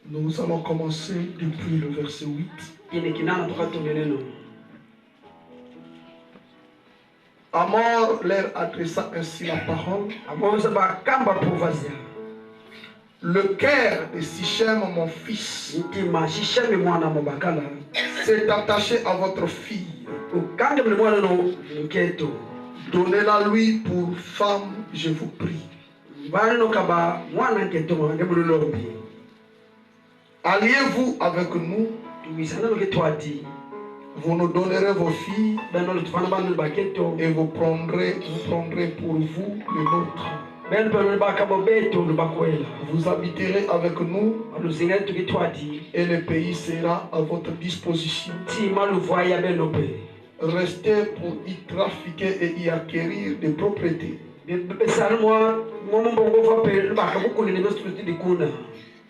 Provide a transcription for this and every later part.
Nous allons commencer depuis le verset 8. Amor leur adressa ainsi la parole. Le cœur de Sichem, mon fils, s'est attaché à votre fille. Donnez-la lui pour femme, je vous prie. Alliez-vous avec nous. Vous nous donnerez vos filles et vous prendrez pour vous le nôtre. Vous habiterez avec nous et le pays sera à votre disposition. Restez pour y trafiquer et y acquérir des propriétés.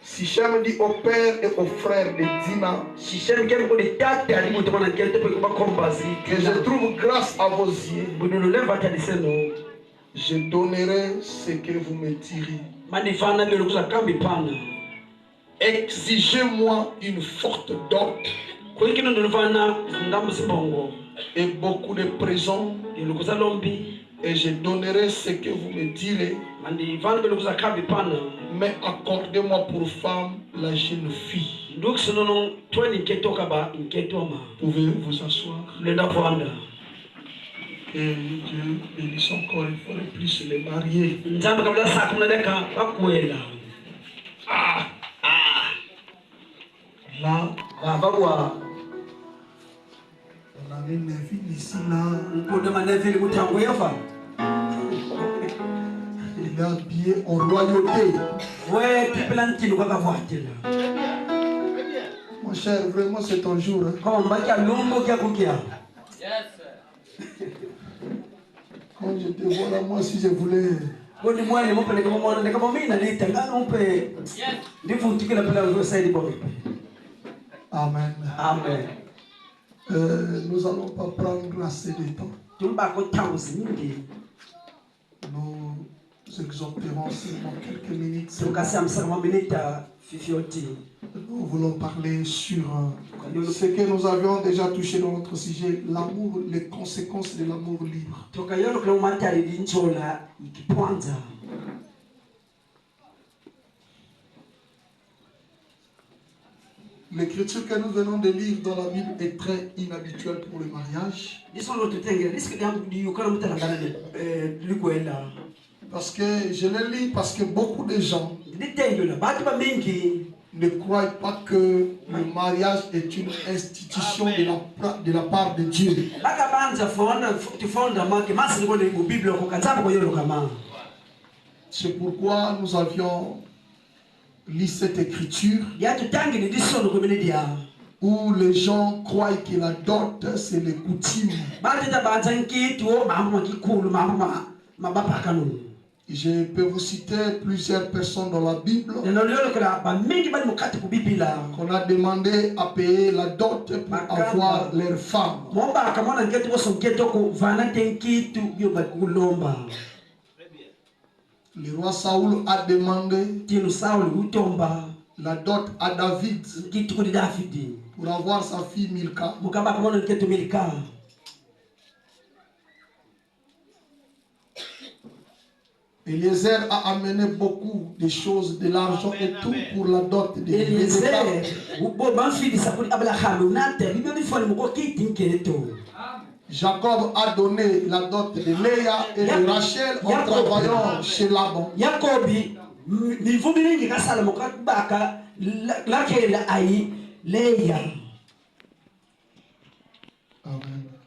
Sichem dit au père et aux frères de Dina que je trouve grâce à vos yeux. Je donnerai ce que vous me direz. Exigez-moi une forte dot et beaucoup de présents, et je donnerai ce que vous me direz. Mais accordez-moi pour femme la jeune fille. Pouvez-vous vous asseoir? Et Dieu bénisse encore une fois de plus les mariés. Là, on a une ville ici là. Il est habillé en royauté. Mon cher, vraiment c'est ton jour. Hein? Quand je te vois là, moi si je voulais. Amen. Amen. Nous allons pas prendre assez de temps. Nous exhorterons seulement quelques minutes. Nous voulons parler sur ce que nous avions déjà touché dans notre sujet, l'amour, les conséquences de l'amour libre. L'écriture que nous venons de lire dans la Bible est très inhabituelle pour le mariage. Parce que je le lis parce que beaucoup de gens ne croient pas que le mariage est une institution de la part de Dieu. C'est pourquoi nous avions lu cette écriture où les gens croient que la dot c'est les coutumes. Je peux vous citer plusieurs personnes dans la Bible qu'on a demandé à payer la dot pour avoir leur femme. Le roi Saoul a demandé la dot à David pour avoir sa fille Milka. Eliezer a amené beaucoup de choses, de l'argent et tout pour la dot de Jacob a donné la dot de Léa et de Rachel en travaillant chez Laban.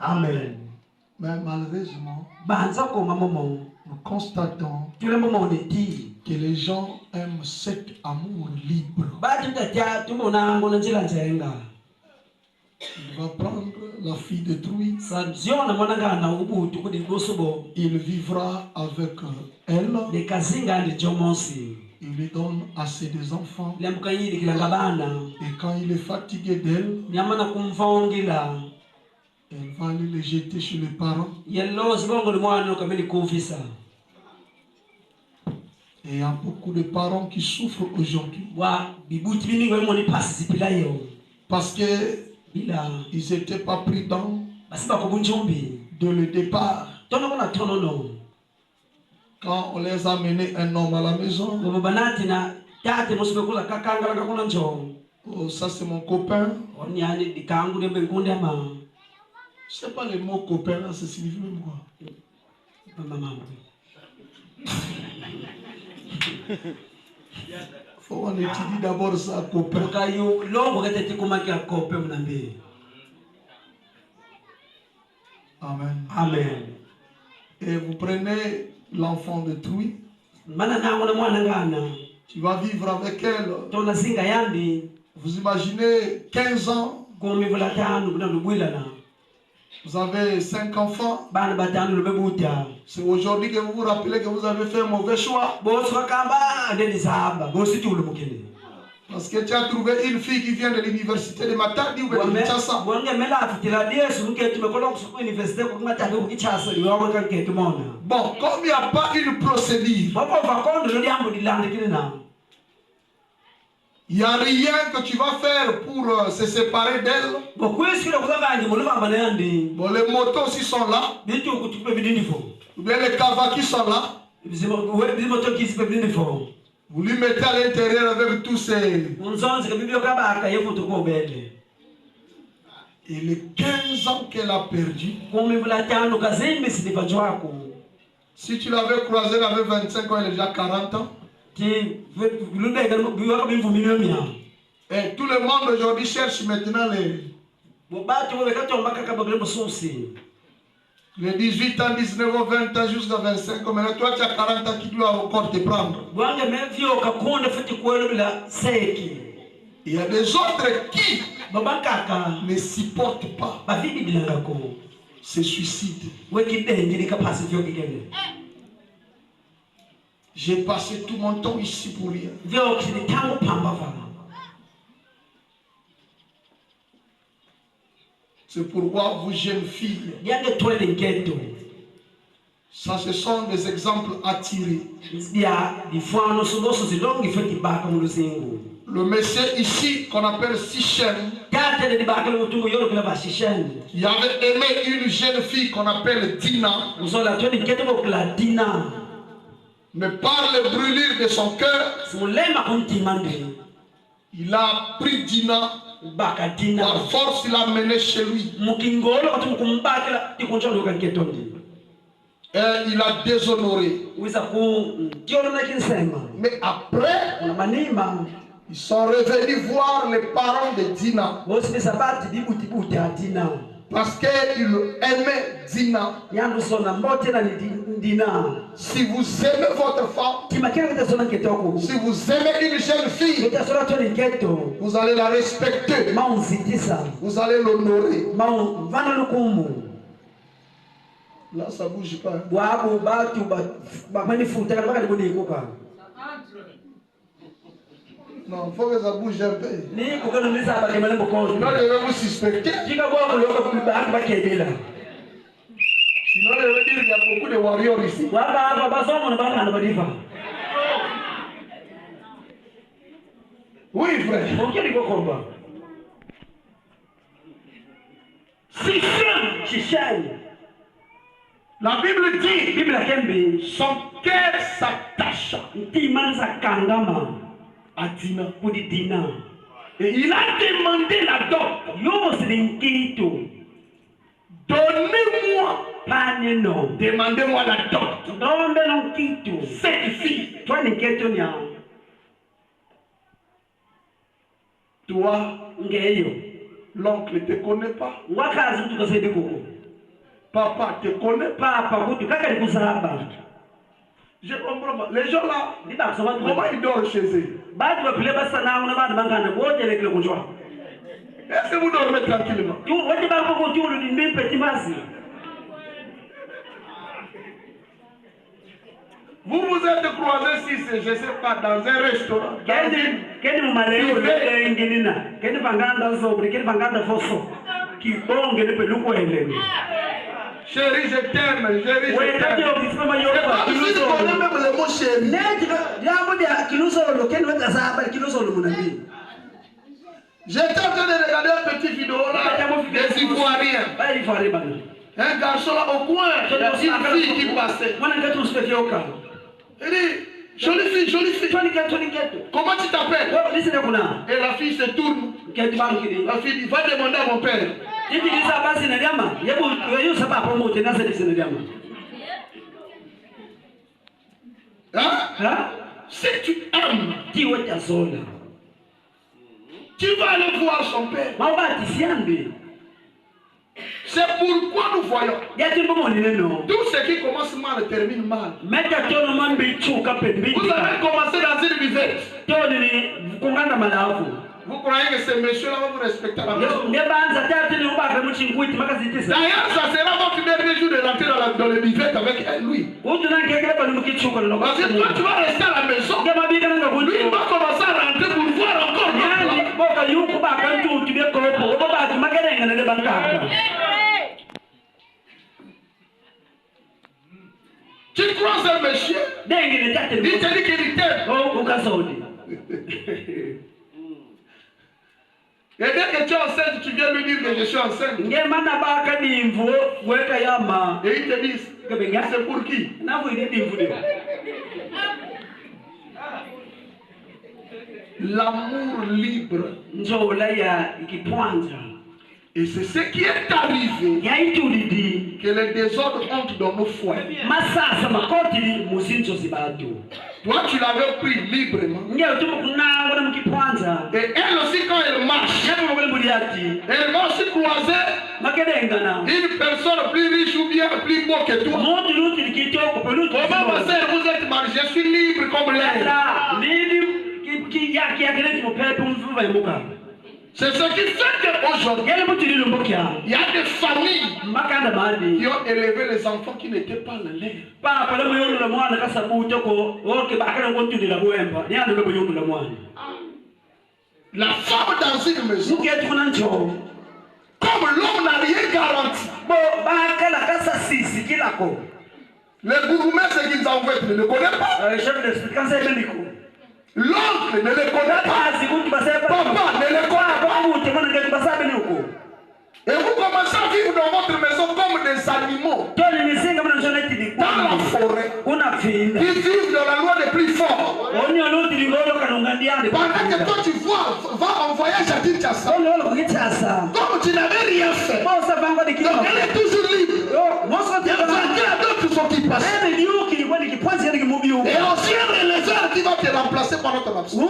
Amen. Mais malheureusement, nous constatons que les gens aiment cet amour libre. Il va prendre la fille d'autrui. Il vivra avec elle. Il lui donne assez des enfants. Et quand il est fatigué d'elle, elle va aller les jeter chez les parents. Et il y a beaucoup de parents qui souffrent aujourd'hui. Parce qu'ils n'étaient pas prudents de le départ. Quand on les a menés un homme à la maison. Oh, ça c'est mon copain. Je sais pas les mots copain là, ça signifie même quoi. Faut qu'on étudie d'abord ça, copain. Amen. Amen. Et vous prenez l'enfant de Trouy. Tu vas vivre avec elle. Vous imaginez 15 ans. Vous avez 5 enfants. C'est aujourd'hui que vous vous rappelez que vous avez fait un mauvais choix. Parce que tu as trouvé une fille qui vient de l'université de Matadi ou de Kinshasa. Bon, comme il n'y a pas une procédure, il n'y a rien que tu vas faire pour se séparer d'elle. Bon, les motos aussi sont là. Ou bien les cavas sont là. Vous lui mettez à l'intérieur avec tous ces... Et les 15 ans qu'elle a perdu, si tu l'avais croisé, elle avait 25 ans, elle a déjà 40 ans. Et tout le monde aujourd'hui cherche maintenant les 18 ans, 19 ans, 20 ans, jusqu'à 25 ans. Maintenant, toi, tu as 40 ans qui doit encore te prendre. Il y a des autres qui ne supportent pas, se suicident. J'ai passé tout mon temps ici pour rien. C'est pourquoi vous jeunes filles, ça ce sont des exemples à tirer. Le monsieur ici qu'on appelle Sichène, il avait aimé une jeune fille qu'on appelle Dina. Mais par les brûlures de son cœur, il a pris Dina. Par force, il l'a mené chez lui. Et il a déshonoré. Mais après, ils sont revenus voir les parents de Dina. Parce qu'il aimait Dina. Si vous aimez votre femme, si vous aimez une jeune fille, vous allez la respecter. Vous allez l'honorer. Là, ça ne bouge pas. Non, il faut que ça bouge un peu. Sinon, je vais vous suspecter. Sinon, je vais dire qu'il y a beaucoup de warriors ici. Oui, frère. La Bible dit, son cœur s'attacha à Dina. Et il a demandé la dot. Donnez-moi. Demandez-moi la dot. Cette fille. Toi, l'oncle ne te connaît pas. Papa te connaît pas. Je comprends pas. Les gens là, comment ils dorment chez eux? Est-ce que vous dormez tranquillement? Vous vous êtes croisés si c'est, je ne sais pas, dans un restaurant. Chérie, je t'aime. Chérie, je t'aime. C'est pas difficile qu'on aime même le mot chérie. J'étais en train de regarder un petit vidéo là, des Ivoiriens. Un garçon là au coin, il y a une fille qui passait. Il dit, jolie fille, jolie fille. Comment tu t'appelles? Et la fille se tourne. La fille dit, va demander à mon père. Hein? Si tu aimes, tu vas aller voir son père. C'est pourquoi nous voyons. Tout ce qui commence mal termine mal. Vous avez commencé dans une buvette. Vous croyez que ces messieurs-là vont vous respecter à la maison? D'ailleurs, ça sera votre dernier jour de rentrer dans le buvette avec lui. Parce que toi, tu vas rester à la maison. Lui, il va commencer à rentrer pour voir encore. Tu croises un monsieur, il te dit qu'il t'aime. Et dès que tu es enceinte, tu viens lui dire que je suis enceinte. Et il te dit, c'est pour qui? L'amour libre. Et c'est ce qui est arrivé, que les désordres entrent dans nos foyers. Toi, tu l'avais pris librement. Et elle aussi, quand elle marche, elle va aussi croiser une personne plus riche ou bien plus beau que toi. Comment ma soeur, vous êtes mariée? Je suis libre comme l'air. C'est ce qui fait qu'aujourd'hui, il y a des familles qui ont élevé les enfants qui n'étaient pas le lait. La femme dans une maison, comme l'homme n'a rien garanti, les gourmets, ce qu'ils envoient, ne le connaissent pas. L'autre ne le connaît pas. Papa ne le connaît pas. Et vous commencez à vivre dans votre maison comme des animaux. Dans la forêt. Ils vivent dans la loi des plus forts. Pendant que toi tu vas en voyage à Kinshasa. Comme tu n'avais rien fait. Donc elle est toujours libre. Il y a d'autres sont qui passent. Et aussi un éleveur qui va te remplacer pendant ton absence.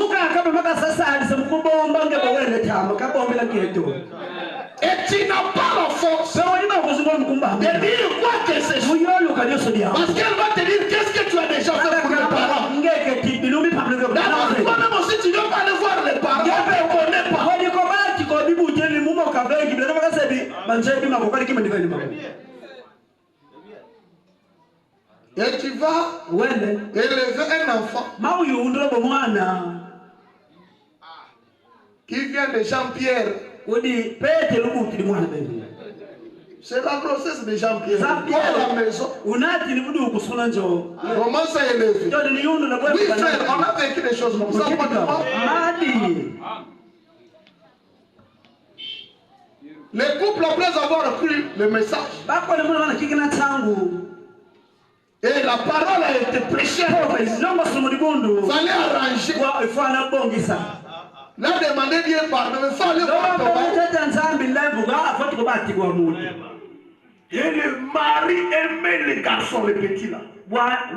Et tu n'as pas la force de dire quoi que ce soit. Parce qu'elle va te dire qu'est-ce que tu as déjà fait pour les parents. D'abord, toi-même aussi tu ne veux pas aller voir les parents. On ne connaît pas. Et tu vas élever un enfant qui vient de Jean-Pierre. C'est la grossesse de Jean-Pierre. Toi à la maison. Comment ça élevé? Oui frère, on a vécu des choses comme ça. Les couples après avoir cru le message. Et la parole a été prêchée. Fallait arranger. Là, demandez bien pardon, mais il faut aller voir. Et le mari aimait les garçons, les petits là. Parce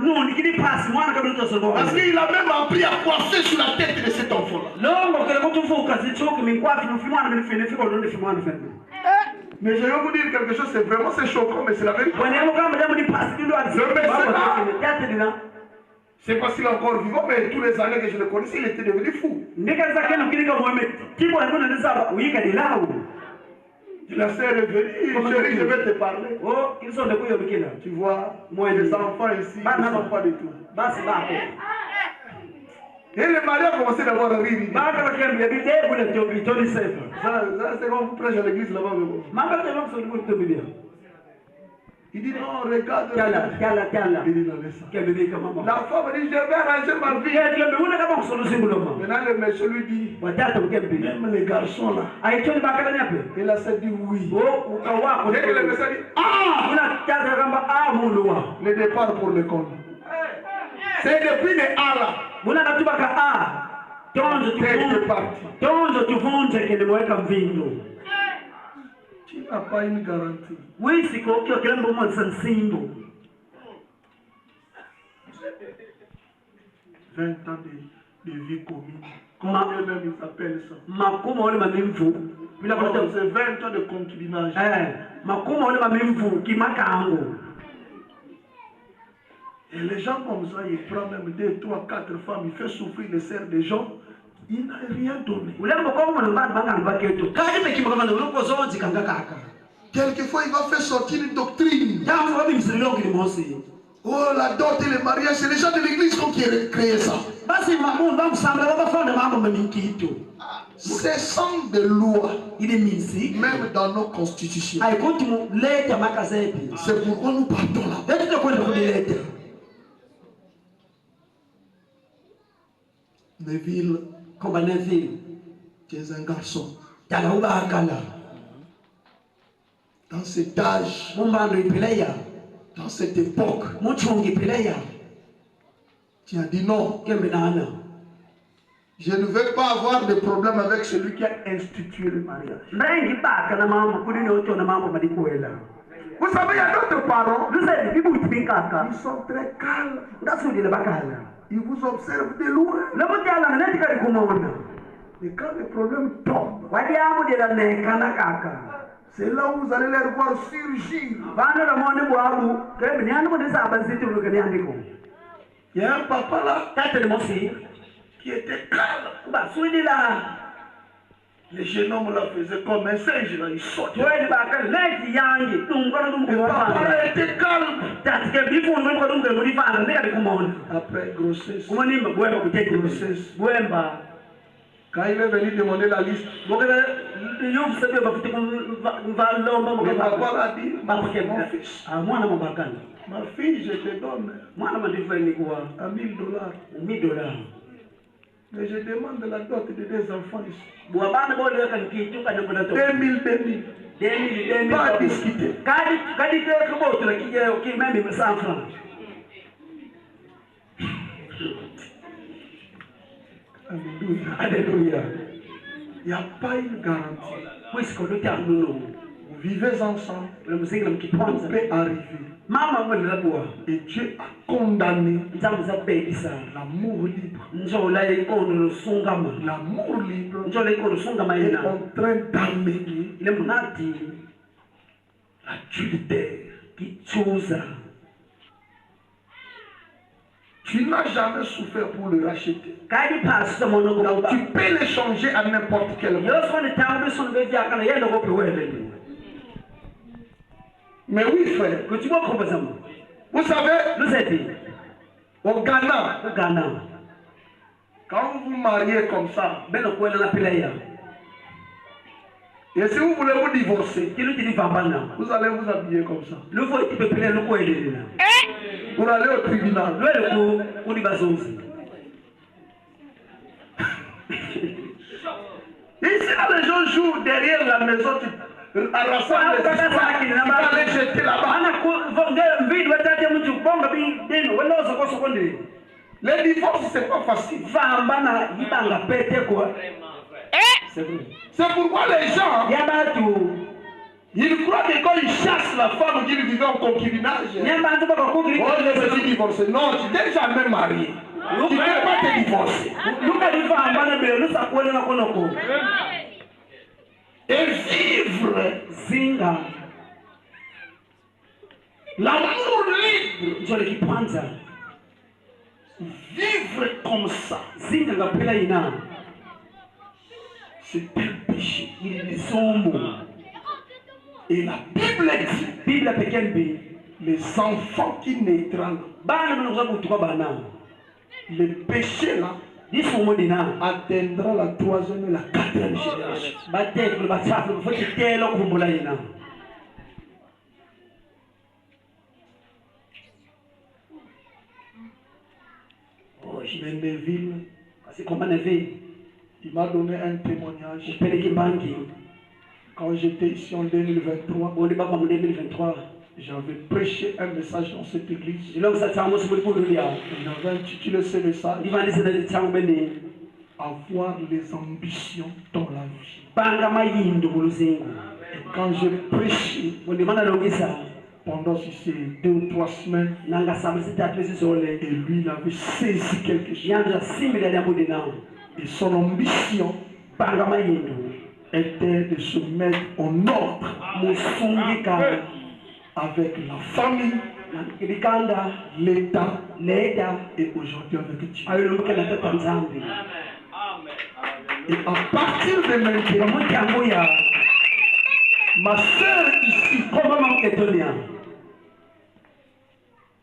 qu'il a même appris à coiffer sur la tête de cet enfant là. Mais je vais vous dire quelque chose, c'est vraiment choquant, mais c'est la vérité. C'est parce qu'il est encore vivant, mais tous les années que je le connaissais, il était devenu fou. La sœur est venue, chérie, je vais te parler. Tu vois, les enfants ici ne sont pas du tout. Et le mari a commencé d'avoir un rire. Ça, c'est comme vous prêchez à l'église là-bas. Il dit non, regarde. Tiens-la. Il dit non, laisse ça. La femme dit, je vais arranger ma vie. Maintenant, le monsieur lui dit, même les garçons là. Il a dit oui. Dès que le monsieur dit, le départ pour l'école. C'est depuis les A là. Tu n'as pas une garantie. Oui, c'est quoi que quelqu'un peut me sentir. 20 ans de vie commune. Comment eux-mêmes ils appellent ça? C'est 20 ans de concubinage. Et les gens comme ça, ils prennent même 2, 3, 4 femmes, ils font souffrir les serres des gens. Il n'a rien donné. Quelquefois, il va faire sortir une doctrine. Oh, la dot et le mariage, c'est les gens de l'église qui ont créé ça. C'est sans de loi. Même dans nos constitutions. C'est pourquoi nous partons là. Neville, tu es un garçon. Dans cet âge, dans cette époque, tu as dit non. Je ne veux pas avoir de problème avec celui qui a institué le mariage. Vous savez, il y a d'autres parents. Ils sont très calmes. Ils vous observent de loin. Et quand le problème tombe, c'est là où vous allez les voir surgir. Il y a un papa là qui était calme. Les jeunes hommes là faisaient comme un singe là, ils sautent. Le papa était calme. Après grossesse. Quand il est venu demander la liste, le papa a dit, mon fils, ma fille, je te donne à $1000. Mais je demande la dot de 2 enfants ici. 2000. Pas à discuter. Alléluia. Il n'y a pas une garantie. Vous vivez ensemble. Tout peut arriver. Et Dieu a condamné l'amour libre. L'amour libre est en train d'amener l'adultère. Tu n'as jamais souffert pour le racheter. Donc tu peux le changer à n'importe quel moment. Mais oui, frère. Vous savez, au Ghana, quand vous vous mariez comme ça, et si vous voulez vous divorcer, vous allez vous habiller comme ça. Pour aller au tribunal. Ici, là, les gens jouent derrière la maison. À rassembler les histoires, tu vas les jeter là-bas. Les divorces, c'est pas facile. C'est pourquoi les gens, ils croient que quand ils chassent la femme qui vivait en concubinage, oh, je me suis divorcé. Non, tu n'es jamais marié. Tu ne peux pas te divorcer. Et vivre l'amour libre, vivre comme ça, c'est un péché. Et la Bible dit, les enfants qui naîtront, le péché là atteindra la 3e et la 4e génération. Mais Neville, il m'a donné un témoignage. Quand j'étais ici en 2023, j'avais prêché un message dans cette église. Il avait intitulé ce message Avoir les ambitions dans la vie. Et quand j'ai prêché, pendant ces 2 ou 3 semaines, et lui il avait saisi quelque chose. Et son ambition était de se mettre en ordre avec la famille, l'État et aujourd'hui avec Dieu. Et à partir de maintenant, ma soeur ici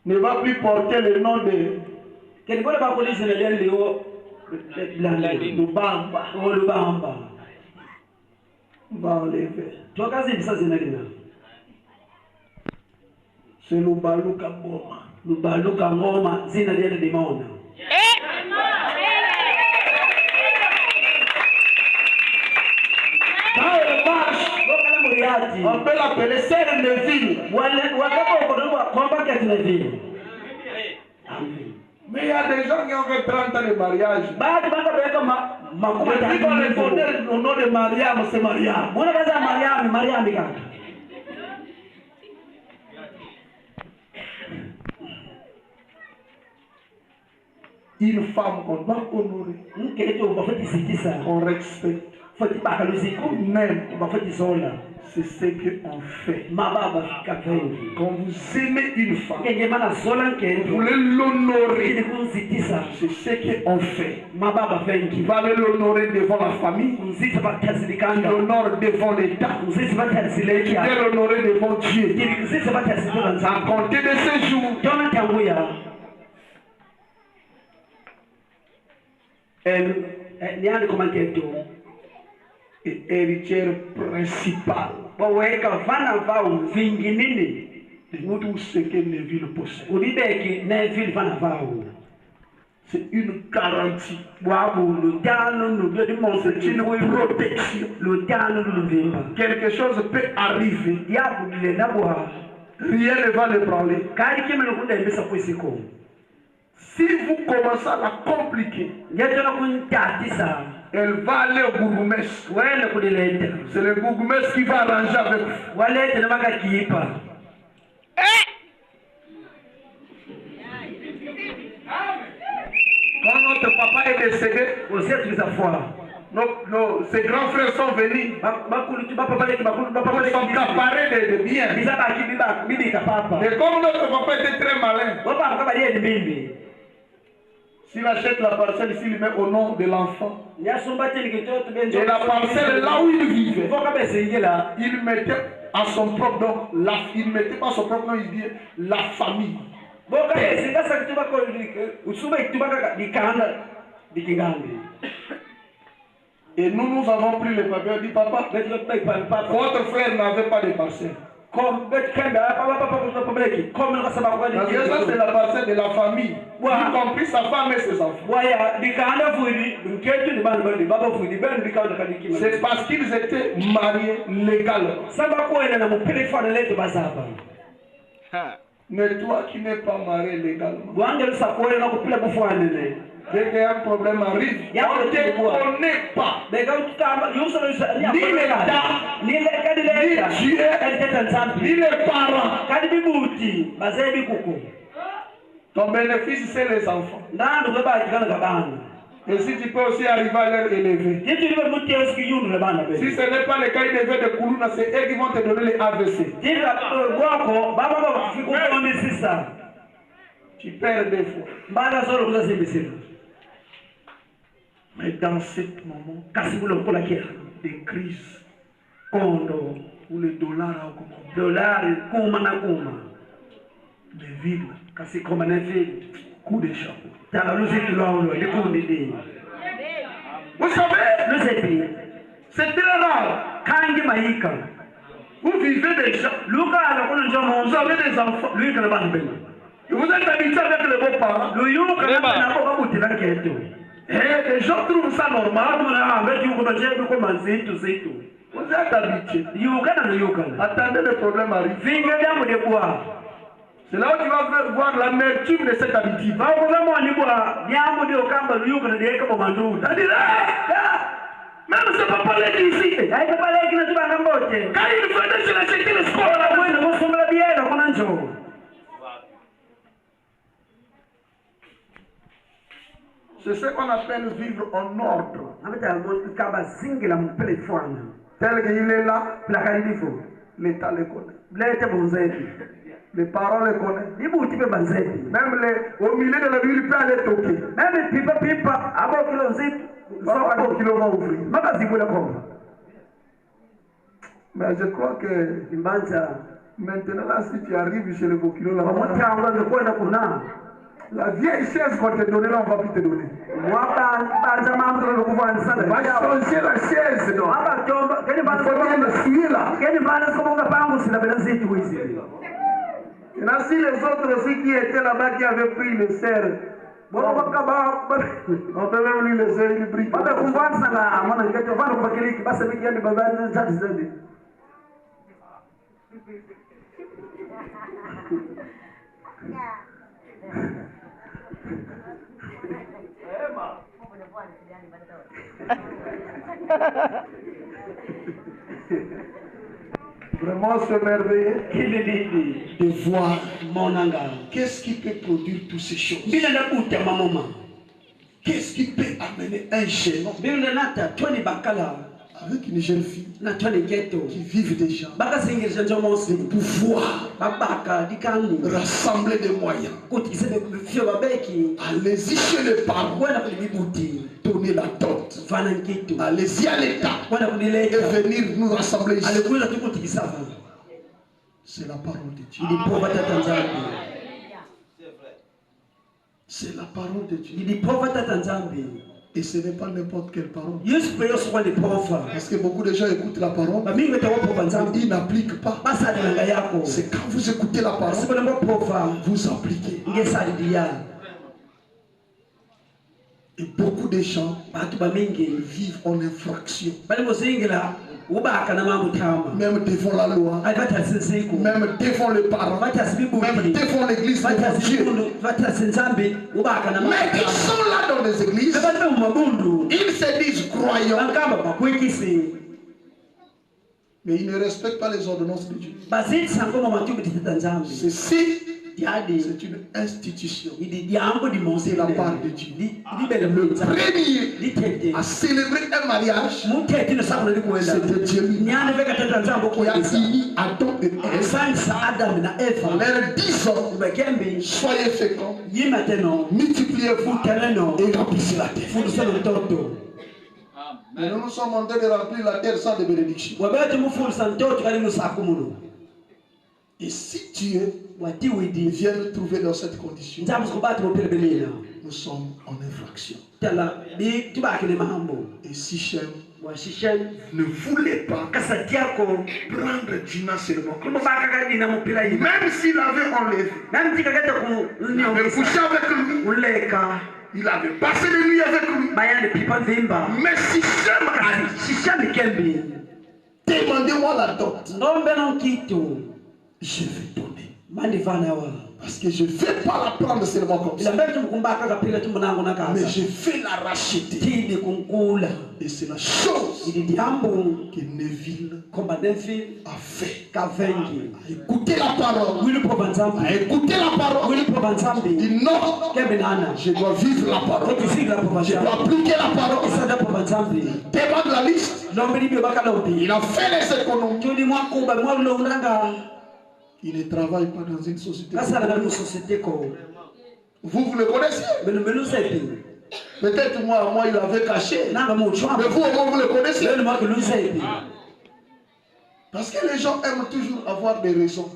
ne va plus porter le nom de Lubamba. On va enlever. C'est Lubaluka Ngoma. Lubaluka Ngoma, zina liye limona. On peut l'appeler Sœur Neville. Mais il y a des gens qui ont fait 30 ans de mariage. Depuis qu'on est fondé au nom de Mariam, c'est Mariam. Une femme qu'on doit honorer, qu'on respecte, qu'on aime, c'est ce qu'on fait. Quand vous aimez une femme, vous voulez l'honorer, c'est ce qu'on fait. Vous allez l'honorer devant la famille, l'honneur devant l'État, l'honorer devant Dieu. À compter de ce jour, elle est héritière principale de tout ce que Neville possède. C'est une garantie. C'est une protection. Quelque chose peut arriver. Rien ne va l'ébranler. Si vous commencez à la compliquer, elle va aller au bourgmestre. C'est le bourgmestre qui va arranger avec vous. Quand notre papa est décédé, ses grands frères sont venus pour s'accaparer de biens. Et comme notre papa était très malin, s'il achète la parcelle ici, il met au nom de l'enfant. Et la parcelle là où il vivait, il mettait à son propre nom. Il ne mettait pas son propre nom, il dit la famille. Et nous avons pris le papier et dit papa, votre frère n'avait pas de parcelle. Ça c'est la parcelle de la famille, y compris sa femme et ses enfants. C'est parce qu'ils étaient mariés légalement. Mais toi qui n'es pas marié légalement, dès qu'un problème arrive, on ne te connaît pas. Ni l'État, ni Dieu, ni les parents. Ton bénéfice, c'est les enfants. Et si tu peux aussi arriver à les élever. Si ce n'est pas le cas, ils devaient de Koulouna, c'est eux qui vont te donner les AVC. Tu perds des fois. Mais dans ce moment de crise, où le dollar a augmenté, les villes, coup de chapeau. Vous savez, c'est très rare. Vous vivez déjà, vous avez des enfants. Vous êtes habitué avec les beaux-parents. Les gens trouvent ça normal. Vous êtes habitué. Attendez, le problème arrive. C'est là où tu vas voir l'amertume de cette habitude. Même ce papa l'a dit ici. Quand il venait, je l'ai acheté le sport. C'est ce qu'on appelle vivre en ordre. Tel qu'il est là, l'État le connaît. Les parents le connaissent. Même au milieu de la ville, il peut aller toquer. Mais je crois que maintenant, là, si tu arrives chez le Bokilo, la vieille chaise qu'on t'a donnée, là, on ne va plus te donner. On va changer la chaise. Il faut bien le suivre là. Et là, si les autres aussi qui étaient là-bas, qui avaient pris le cerf, on peut même lui laisser une brique. Vraiment se merveiller de voir qu'est-ce qui peut produire toutes ces choses. Qu'est-ce qui peut amener un jeune avec une jeune fille qui vivent déjà de pouvoir rassembler des moyens, allez-y chez les parents, donner la dot, allez-y à l'État et venir nous rassembler ici. C'est la parole de Dieu. C'est la parole de Dieu. Et ce n'est pas n'importe quelle parole. Parce que beaucoup de gens écoutent la parole, ils n'appliquent pas. C'est quand vous écoutez la parole, vous appliquez. Et beaucoup de gens vivent en infraction. Même devant la loi, même devant les parents, même devant l'église de Dieu. Mais ils sont là dans les églises, ils se disent croyants, mais ils ne respectent pas les ordonnances de Dieu. Ceci, c'est une institution de la part de Dieu. Le premier à célébrer un mariage, c'était Dieu qui a dit Adam et Ève en leur disant: soyez féconds, multipliez-vous et remplissez la terre. Mais nous sommes en train de remplir la terre sans de bénédiction. Et si Dieu vient nous trouver dans cette condition, nous sommes en infraction. Et Sichem ne voulait pas prendre Dina seulement. Même s'il avait enlevé, il avait couché avec lui, il avait passé la nuit avec lui. Mais Sichem a dit: demandez-moi la dot. Je vais donner. Parce que je ne vais pas la prendre seulement comme ça, mais je vais la racheter. Et c'est la chose que Neville a fait. A écouter la parole. A écouter la parole. Il dit non, je dois vivre la parole. Je dois appliquer la parole. Demande la liste. Il a fait les économies. Il ne travaille pas dans une société. Vous le connaissez? Peut-être moi il avait caché. Mais vous le connaissez? Parce que les gens aiment toujours avoir des raisons.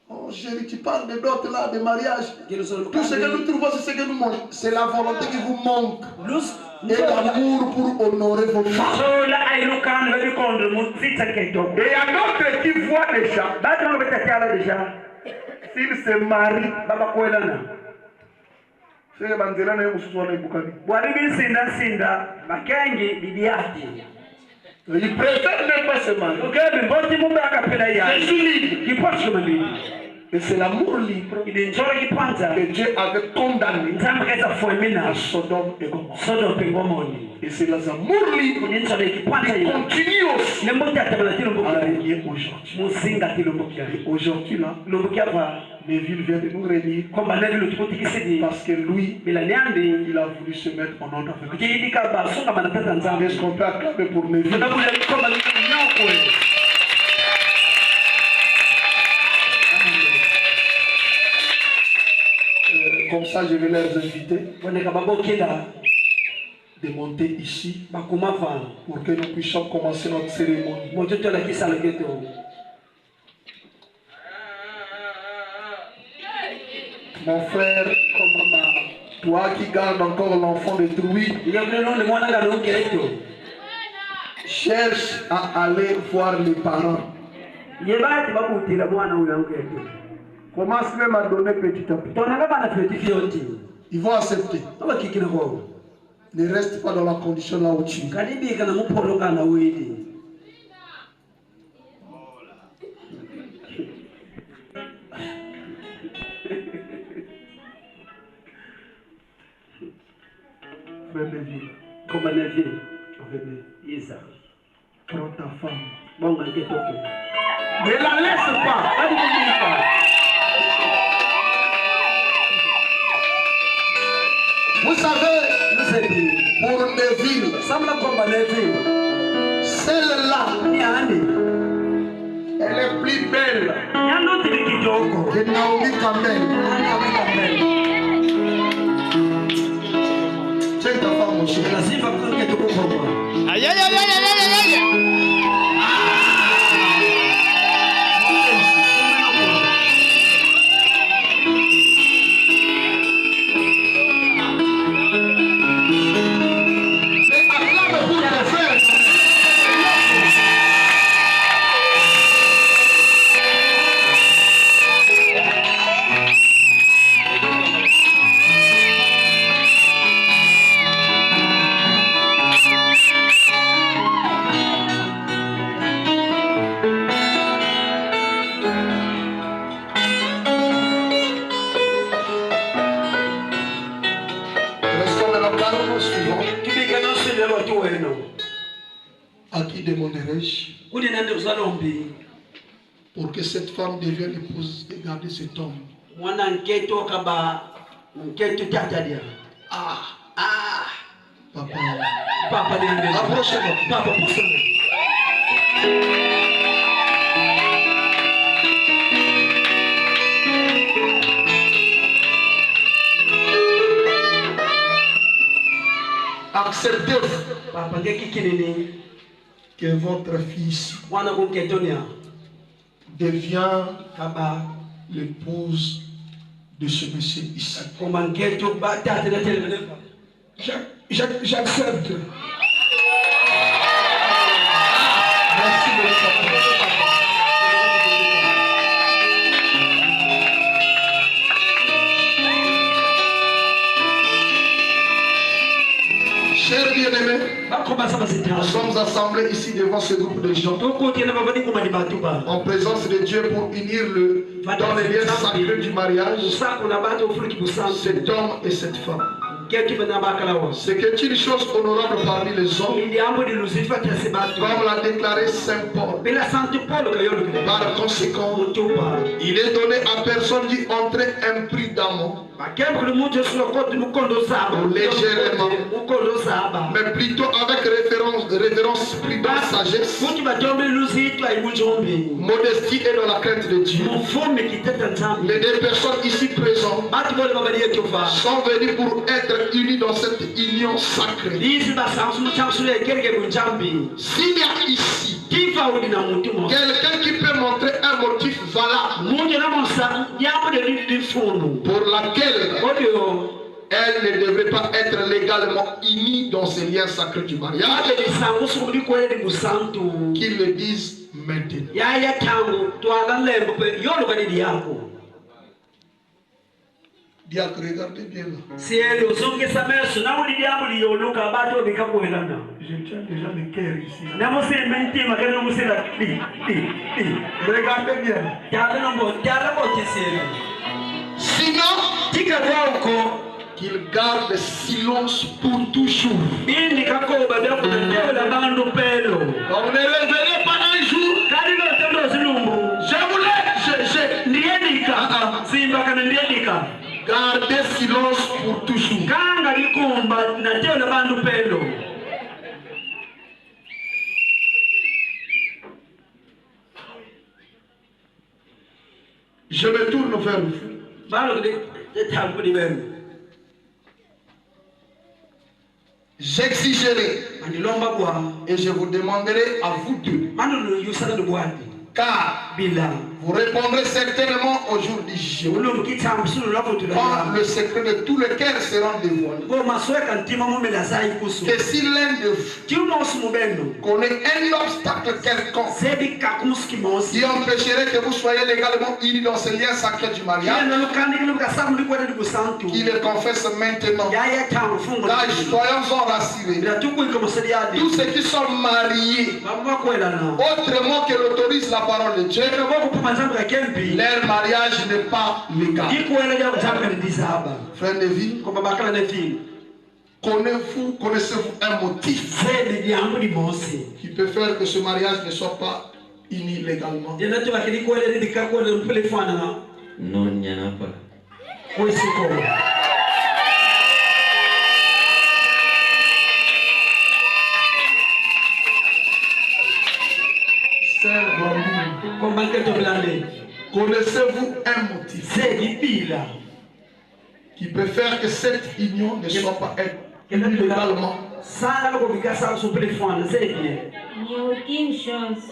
Oh, Mon chéri, tu parles de d'autres là, de mariage. Tout ce que nous trouvons, c'est ce que nous manquons. C'est la volonté qui vous manque. Et l'amour pour honorer vos femmes. Et il y a d'autres qui voient déjà. S'ils se marient, c'est Manzela et Moussouane Boukani. Il préfère ne pas se marier. Je suis libre. Et c'est l'amour libre que Dieu avait condamné à Sodome et Gomorrhe. Et c'est l'amour libre qui continue aussi à régner aujourd'hui. Et aujourd'hui là, Neville vient de nous réunir parce que lui, il a voulu se mettre en ordre avec Dieu. Est-ce qu'on peut acclamer pour Neville? Comme ça, je vais les inviter de monter ici pour que nous puissions commencer notre cérémonie. Mon frère, toi qui gardes encore l'enfant détruit, cherche à aller voir les parents. Commence même à donner petit à petit. Ils vont accepter. Ne reste pas dans la condition là où tu es. Prends ta femme. Ne la laisse pas. Vous savez, pour Neville, celle-là, elle est plus belle que Naomi Campbell. Check ta femme, mon chéri. Aïe, aïe, aïe, aïe, aïe, aïe. À qui demanderai-je pour que cette femme devienne l'épouse et garde cet homme? Papa, approchez-moi. Papa, acceptez que votre fils devient l'épouse de ce monsieur ici. J'accepte. Merci beaucoup. Chers bien-aimés, nous sommes assemblés ici devant ce groupe de gens en présence de Dieu pour unir dans les liens sacrés du mariage cet homme et cette femme. C'est une chose honorable parmi les hommes, comme l'a déclaré Saint Paul. Par conséquent, il est donné à personne d'y entrer imprudemment, légèrement, mais plutôt avec révérence, prudence, sagesse, modestie et dans la crainte de Dieu. Les deux personnes ici présentes sont venues pour être unis dans cette union sacrée. S'il y a ici Quelqu'un qui peut montrer un motif valable pour laquelle elle ne devrait pas être légalement unie dans ces liens sacrés du mariage, qu'ils le disent maintenant. Diacre, regardez bien là. Je tiens déjà le cœur ici. Regardez bien. Sinon, qu'il garde silence pour toujours. Vous ne révélerez pas un jour. Gardez silence pour toujours. Je me tourne vers vous. J'exigerai et je vous demanderai à vous deux, car vous répondrez certainement au jour du jugement, quand le secret de tout le cœur sera dévoilé. Que si l'un de vous connaît un obstacle quelconque qui empêcherait que vous soyez légalement unis dans ce lien sacré du mariage, qu'il le confesse maintenant. Car soyons-en rassurés, tous ceux qui sont mariés autrement que l'autorise la parole de Dieu, leur mariage n'est pas légal. Frère Neville, connaissez-vous un motif qui peut faire que ce mariage ne soit pas uni légalement? Non, il n'y en a pas. Connaissez-vous un motif qui peut faire que cette union ne soit pas unie légalement? Aucune chose.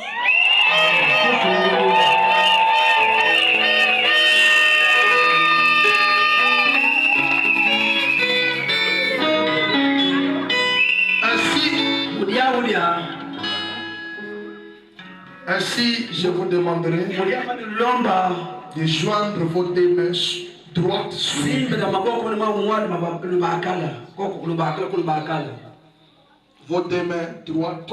Ainsi, je vous demanderai de joindre vos deux mains droites sur vos deux mains droites.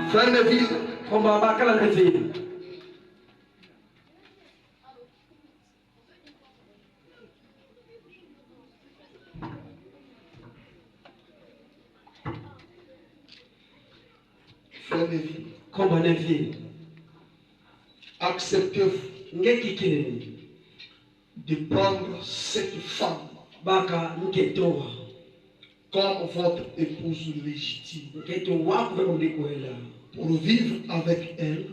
Frère Neville, acceptez-vous de prendre cette femme comme votre épouse légitime pour vivre avec elle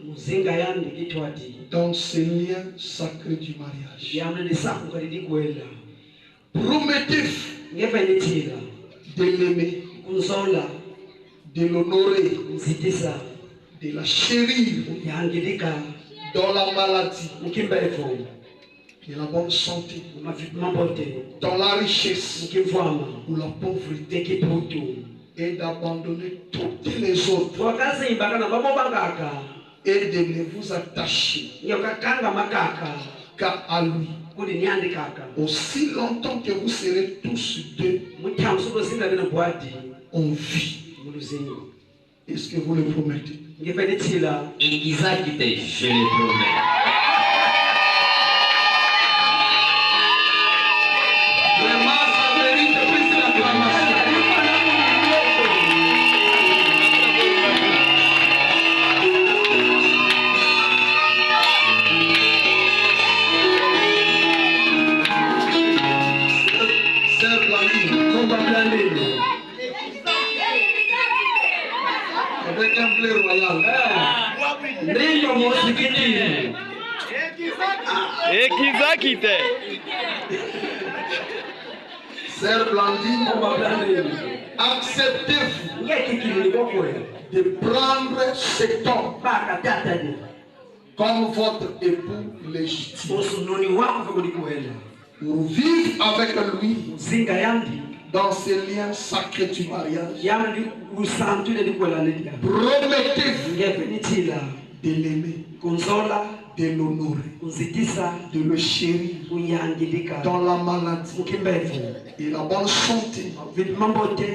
dans ce lien sacré du mariage? Promettez-vous de l'aimer, de l'honorer, de la chérir dans la maladie, de la bonne santé, dans la richesse ou la pauvreté, et d'abandonner toutes les autres et de ne vous attacher qu'à lui, aussi longtemps que vous serez tous deux en vie. Est-ce que vous le promettez? Je le promets. Ekiza kite. Sœur Blandine, acceptez-vous de prendre cet homme comme votre époux légitime pour vivre avec lui dans ces liens sacrés du mariage? Promettez-vous de l'aimer, de l'honorer, de le chérir dans la maladie et la bonne santé,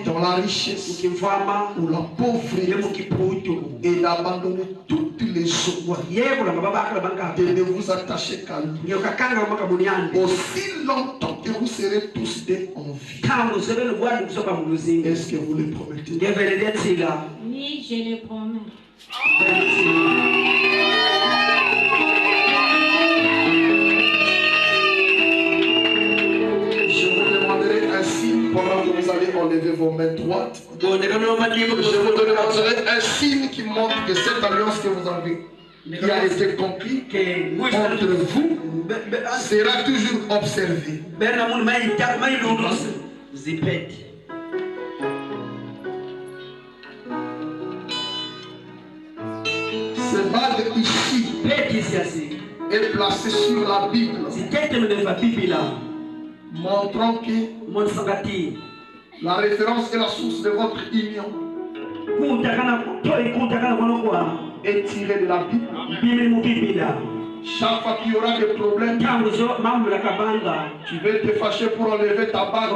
dans la richesse ou la pauvreté, et d'abandonner toutes les autres, de ne vous attacher qu'à lui aussi longtemps que vous serez tous deux en vie? Est-ce que vous le promettez? Oui, je le promets. Pendant que vous allez enlever vos mains droites, je vous demanderai un signe qui montre que cette alliance que vous avez, qui a été conclue entre vous, sera toujours observée. Ce bague ici est placé sur la Bible, montrant que la référence est la source de votre union est tirée de la Bible. Chaque fois qu'il y aura des problèmes, tu veux te fâcher pour enlever ta bague,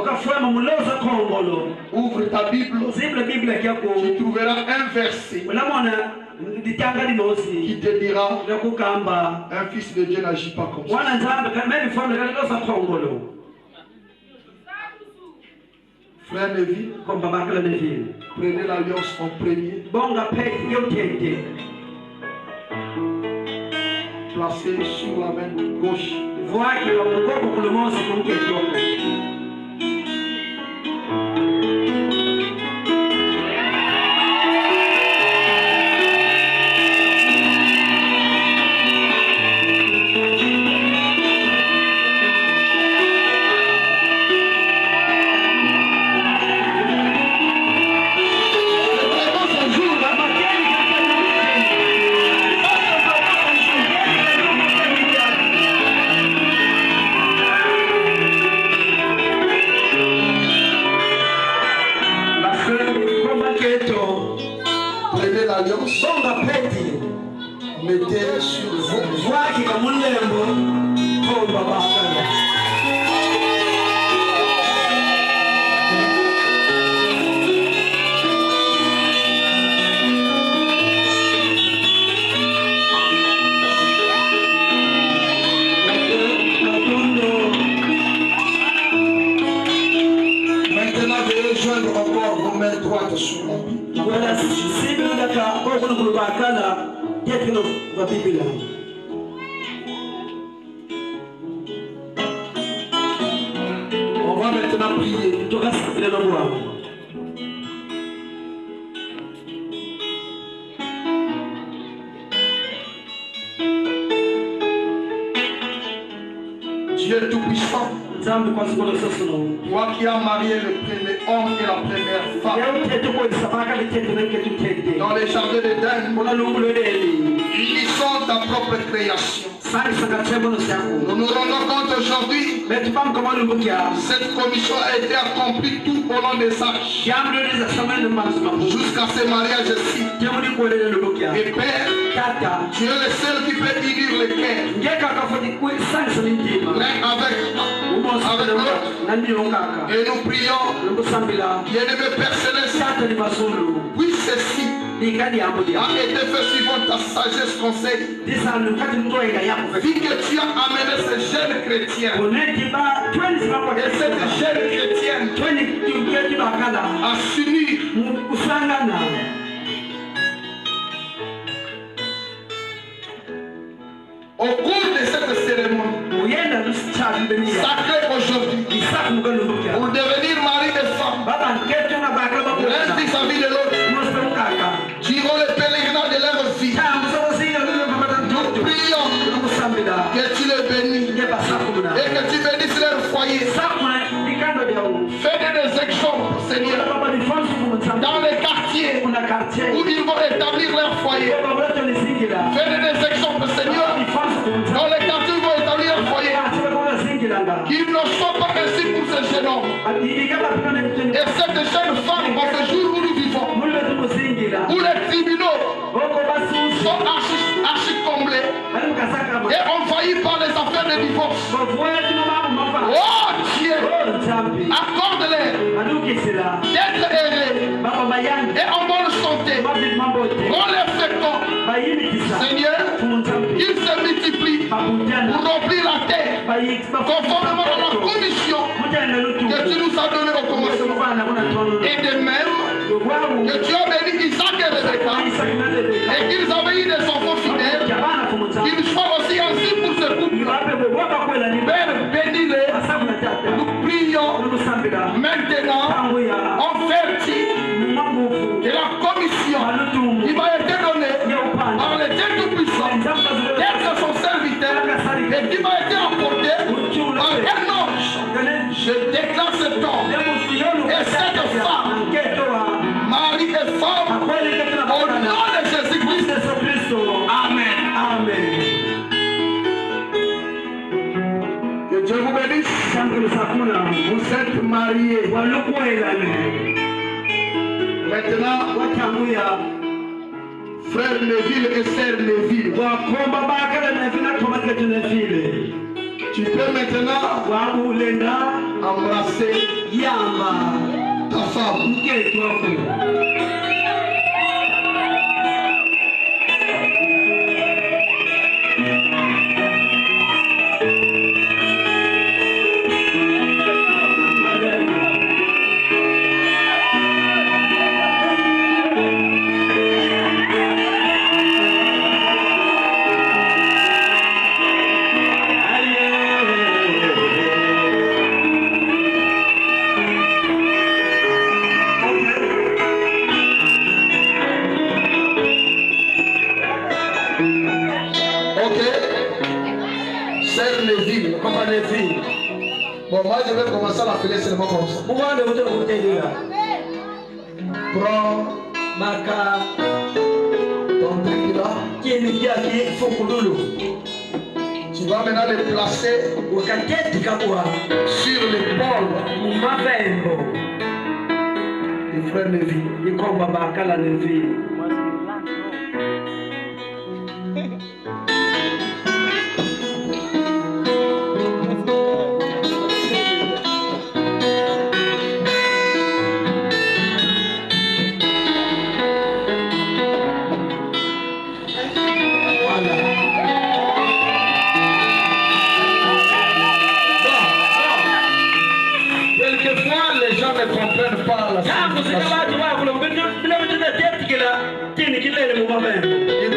ouvre ta Bible, tu trouveras un verset qui te dira: un fils de Dieu n'agit pas comme ça. Frère Neville, prenez l'alliance en premier. Placez sur la main gauche. Mettez sur vous. Maintenant, veuillez joindre encore vos mains droites sur la Bible. On va maintenant prier. Dieu Tout-Puissant, toi qui as marié le premier homme et la première femme dans les jardins d'Éden, unissant ta propre création, nous nous rendons compte aujourd'hui, cette commission a été accomplie tout au long des âges, jusqu'à ce mariage-ci. Et Père, tu es le seul qui peut unir les cœurs, l'un avec l'autre. Et nous prions, bien-aimé Père Céleste, oui, ceci a été fait suivant ta sagesse conseil. Vu que tu as amené ces jeunes chrétiens, et cette jeune chrétienne a s'unir au cours de cette cérémonie sacrée aujourd'hui, pour devenir mari et femme, l'un vis-à-vis de l'autre, durant le pèlerinage de leur vie. Nous prions que tu les bénis où ils vont établir leur foyer. Faites des exemples, Seigneur, dans les quartiers où ils vont établir leur foyer. Qu'ils ne soient pas ainsi pour ces jeunes hommes. Et cette jeune femme, en ce jour où nous vivons, où les tribunaux sont archi comblés et envahis par les affaires de divorce. Oh Dieu, accorde-les d'être aidés et en bonne santé. On les féconde. Seigneur, qu'ils se multiplient pour remplir la terre conformément à la commission que tu nous as donnée au commencement. Et de même que tu as béni Isaac et Rebecca et qu'ils ont béni des enfants fidèles, qu'ils soient aussi ainsi pour ce couple. Père, bénis-les. Nous prions maintenant en vertu de la commission qui m'a été donnée par le Dieu Tout-Puissant d'être son serviteur et qui m'a été apporté par un ange. Je déclare cet homme et cette femme, mari et femme, au nom de Jésus-Christ. Amen. Amen. Que Dieu vous bénisse. Vous êtes mariés. Maintenant, frère Neville et sœur Neville, tu peux maintenant embrasser ta femme. Bon, moi je vais commencer à l'appeler seulement comme ça. Prends ton truc là. Tu vas maintenant le placer sur l'épaule du frère Neville. Il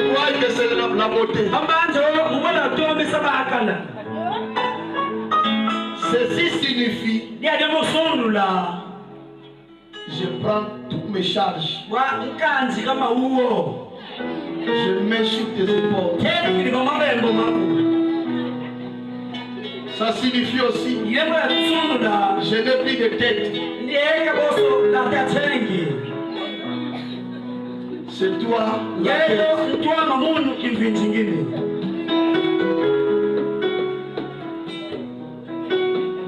croit que c'est la beauté. Ceci signifie je prends toutes mes charges. Je mets sur tes épaules. Ça signifie aussi je n'ai plus de tête. C'est toi la tête.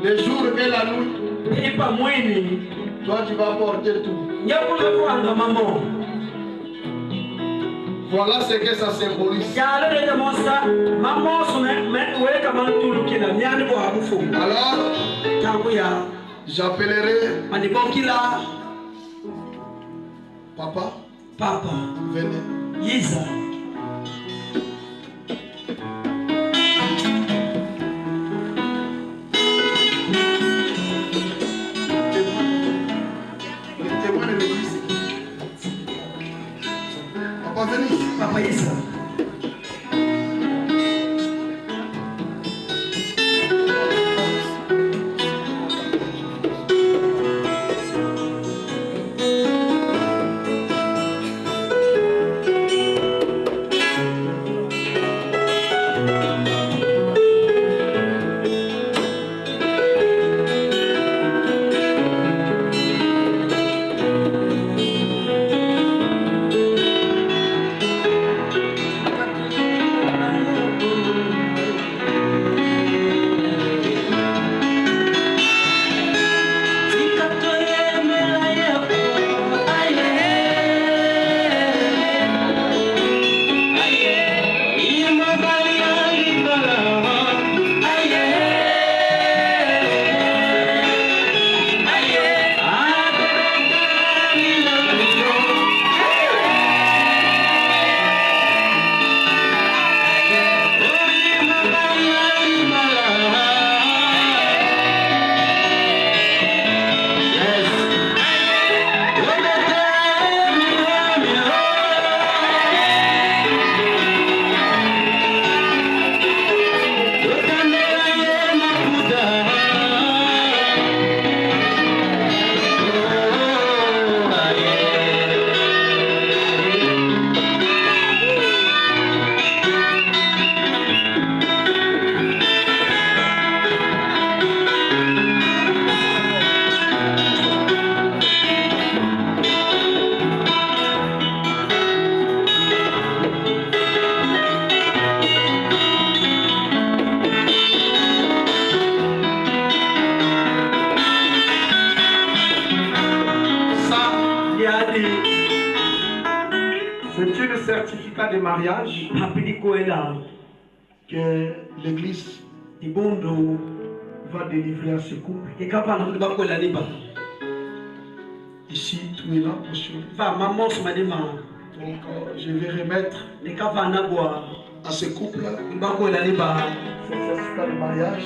Le jour et la nuit, toi tu vas porter tout. Voilà ce que ça symbolise. Alors, j'appellerai Papa, venez. Yisa. Le témoin de l'église. Papa, venez. Papa Yisa. C'est un certificat de mariage que l'église va délivrer à ce couple. Ici, tout est là pour suivre. Donc, je vais remettre à ce couple ce certificat de mariage.